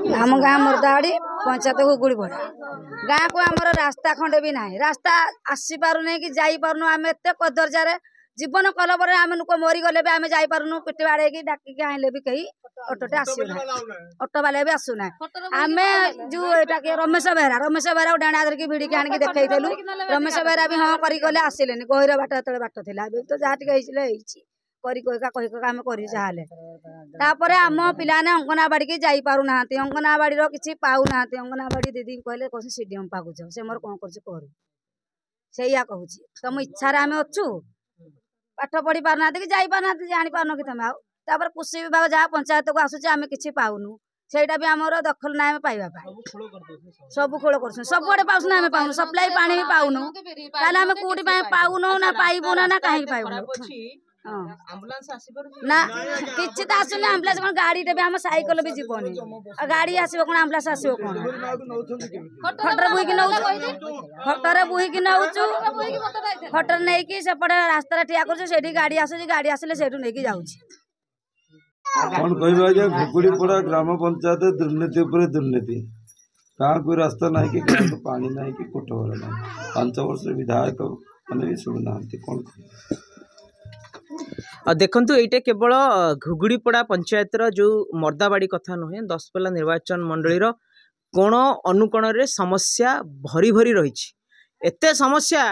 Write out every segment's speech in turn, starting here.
आम गाँ मर्दाड़ी पंचायत हुगुड़ी पड़ा गाँ को आमर रास्ता खंडे भी ना रास्ता आसी पार नहीं कि जाई पारनु आम एत कदर्जार जीवन कल पर आम लोक मरीगले भी आम जापारूँ पिटी बाड़े डाकिक आइले भी कहीं अटोटे आसुना अटो बाले भी आसुना आम जो यहाँ रमेश बेहरा डाणा धरिकी भिड़िकी आणिकी देखलु रमेश बेहरा भी हाँ करगले आसिले गहिर बाट जो बाट था तो जहाँ टी आम कर आम पिलाने अंगनाबाड़ी की जाई पारु ना अंगनाबाड़ी किसी पाऊना अंगनाबाड़ी दीदी कहले कौन सीडीएम पाक जाओ से मोर कौन करू से कहूँ तुम इच्छा आम अच्छु पाठ पढ़ी पारना कि जाई पारना जानी पारन कि तुम आउे कृषि विभाग जहाँ पंचायत को आसूचे आम कि पाऊनु सेटा भी आम दखल ना पाइबा सब खोल कर सबुआड़े पाऊना आम पाऊनु सप्लाई पानी भी पाऊनु ताले आम कौटी पाऊनु ना पाइबु ना कहीं पाइबु ना किसी तो आसुना आम्बुलांस कौन गाड़ी टे भी आम साइकिल भी जीवनी गाड़ी आसो कौन आम्बुलांस आसो कौन खटर बुहीकि नौ खटर बुहीकि नौचु खटर नहीं कि सेपटे रास्ता ठिया कर गाड़ी आसूँ गाड़ी आसिले से नहीं कौन कह भुकुड़ीपड़ा ग्राम पंचायत दुर्नीति उपर दुर्नीति गाँ को रास्ता ना कि गाँव को पानी ना कि कोठघर ना 5 वर्ष विधायक मैंने भी शुणुना कौन देखंतु एटा केवल घुगुड़ीपड़ा पंचायत जो मर्दाबाड़ी कथा नुहे दशपल्ला निर्वाचन मंडलीर कोण अनुकोण रे समस्या भरी भरी रही एते समस्या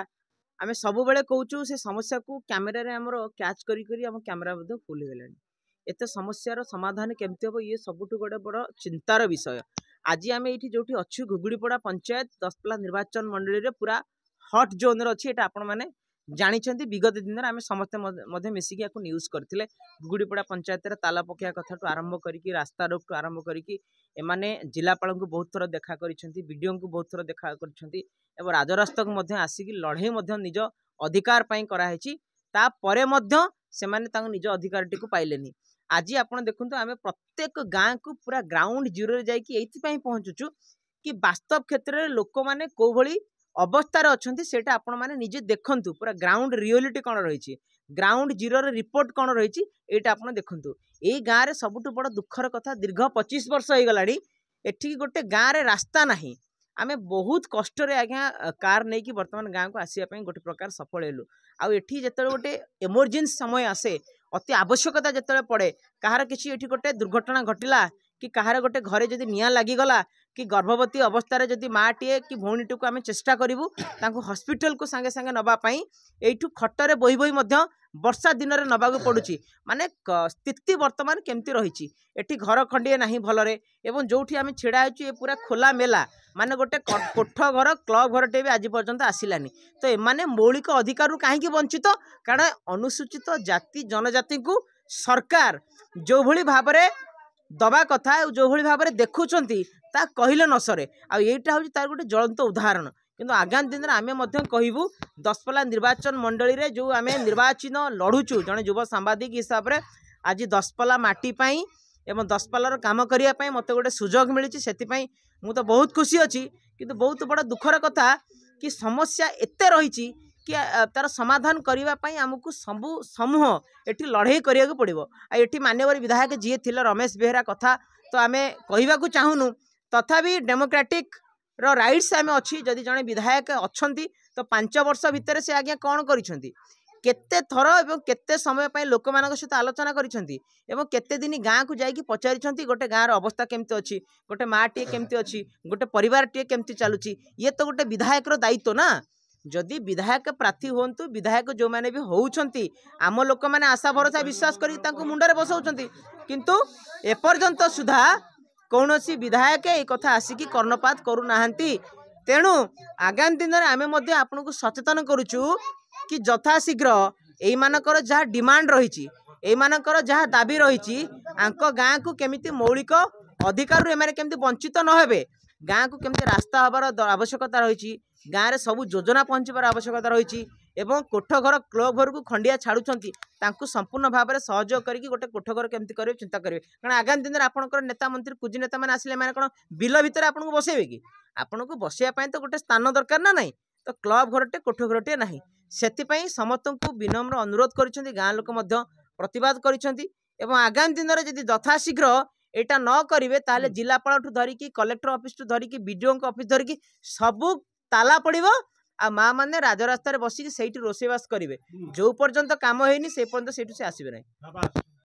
आमे सब बेले कहूँ से समस्या को कैमेरा रे हमरो कैच करी करी हम कैमरा मध्ये फुल गेलानी एते समस्यार समाधान केमती हम ये सबुठ गोटे बड़ चिंतार विषय आज आम ये जो अच्छु घुगुड़ीपड़ा पंचायत दशपल्ला निर्वाचन मंडली रे पूरा हट जोन अच्छी एटा आपण माने जानी विगत दिन आम समस्ते मिसिकी या न्यूज करते घुगुड़ीपड़ा पंचायत ताला पकिया कथा आरंभ करके रास्ता रोक आरंभ करके एमाने जिलापाल को बहुत थर देखा विडीओ को बहुत थर देखा कर राजरास्ता को आसिक लड़े निज अधिकार कराई तापर से निज अधिकार टी पाइले आज आप देखते आम प्रत्येक गाँ को पूरा ग्राउंड जीरो जाइए पहुँचुचु कि वास्तव क्षेत्र में लोक मैंने कौ भली अवस्था अच्छा सेटा आपण मैंने निजे देखंतु पूरा ग्राउंड रियलिटी कौन रही ग्राउंड जीरो रिपोर्ट कौन रही यहाँ आप देखंतु यही गाँव में सबुठ बड़ दुखर कथा दीर्घ 25 वर्ष हो गला एठी गोटे गाँव में रास्ता नहीं आमे बहुत कष्ट आज्ञा कार नहीं कि बर्तमान गाँव को आसवाई गोटे प्रकार सफल हेलु आउ एठी जेतेबेले गोटे इमरजेंसी समय आसे अति आवश्यकता जेतेबेले पड़े कहार किसी एठी गोटे दुर्घटना घटिला कि कहार गोटे घरे जदि निया लागिगला कि गर्भवती अवस्था जदि माटीए कि भौणीटी को आम चेष्टा करूँ हॉस्पिटल को सांगे सांगे नवापाई एठू खटरे बोही बोही वर्षा दिन में नवाक पड़ुची माने स्थिति वर्तमान केमती रही एठी घर खंडिए नहीं भलरे एवं जोठी आम छिड़ा ये पूरा खोला मेला माने गोटे कोठ घर क्लब घर टे भी आज पर्यंत आसिलानी तो एमाने मौलिक अधिकार कहीं वंचित कारण अनुसूचित जाति जनजाति को सरकार जो भली भाव दबा कथा जो भली भाव देखुंट ता कहले न सरे आईटा हूँ तार गोटे ज्वलंत उदाहरण किंतु आगामी दिन में आम कहूँ दशपल्ला निर्वाचन मंडली रे जो आम निर्वाचन लड़ुचु जड़े युव सांबादिक हिसाब से आज दशपल्ला माटीपाई एवं दशपल्लार काम करने मत गोटे सुजोग मिली से मु तो बहुत खुशी अच्छी किंतु बहुत बड़ा दुखर कथा कि समस्या एते रही कि तार समाधान करने आमको सबू समूह एटी लड़ाई करिया पड़ो एटी मान्यवर विधायक जी थे रमेश बेहरा कथा तो आम कहवाक चाहूनु तथापि डेमोक्रेटिक रो राइट्स आम अच्छी जदि जड़े विधायक अच्छा तो 5 वर्ष भितर से आज्ञा कौन करिसेंती केते थर एवं केते समय पर लोक मान सहित आलोचना करिसेंती एवं केते दिन गाँ को जाइए पचारिछंती गोटे गाँव अवस्था केमती अच्छी गोटे माटीए केमती अच्छी गोटे परिवार टे केमती चलुची ये तो गोटे विधायक दायित्व ना जदि विधायक प्रार्थी हूँ विधायक जो मैंने भी होउछंती आम लोक मैंने आशा भरोसा विश्वास कर मुंडरे बसाउछंती किंतु एपर्यंत सुधा कौन सी विधायक ये कथा आसिकी कर्णपात करूना तेणु आगामी दिन में आम आपन को सचेतन करुचु कि यथाशीघ्र यही मानकर जहाँ डिमांड रही जहाँ दाबी रही गाँ को केमिति मौलिक अधिकार केमिति वंचित न हेबे गाँ को केमिति रास्ता हबार आवश्यकता रही गाँव में सब योजना पहुँचबार आवश्यकता रही एवं कोठघर क्लब घर को खंडिया छाड़ुंट संपूर्ण भाव में सहयोग करके गोटे कोठघर केमती करेंगे चिंता करेंगे कारण आगामी दिन में आपंकर नेता मंत्री कुजी नेता मैंने आसिले मैंने कौन बिल भितर आपको बसैबे कि आपन को बसैया तो गोटे स्थान दरकार ना नहीं तो क्लब घरटे कोठघरटे ना से समस्त को विनम्र अनुरोध कर गाँ लोक प्रतिवाद कर आगामी दिन में यदि यथाशीघ्र एटा न करिवे ताले जिलापाल ठू धरिकी कलेक्टर ऑफिस ठू धरिकी बीडीओ ऑफिस धरिकी सबू ताला पड़िबो आ माँ माने राजरास्ता रे बसिकी सेठी रोसेबास करिवे जो पर्यंत काम हेनी से पर्यंत सेठू से आसीबे नै।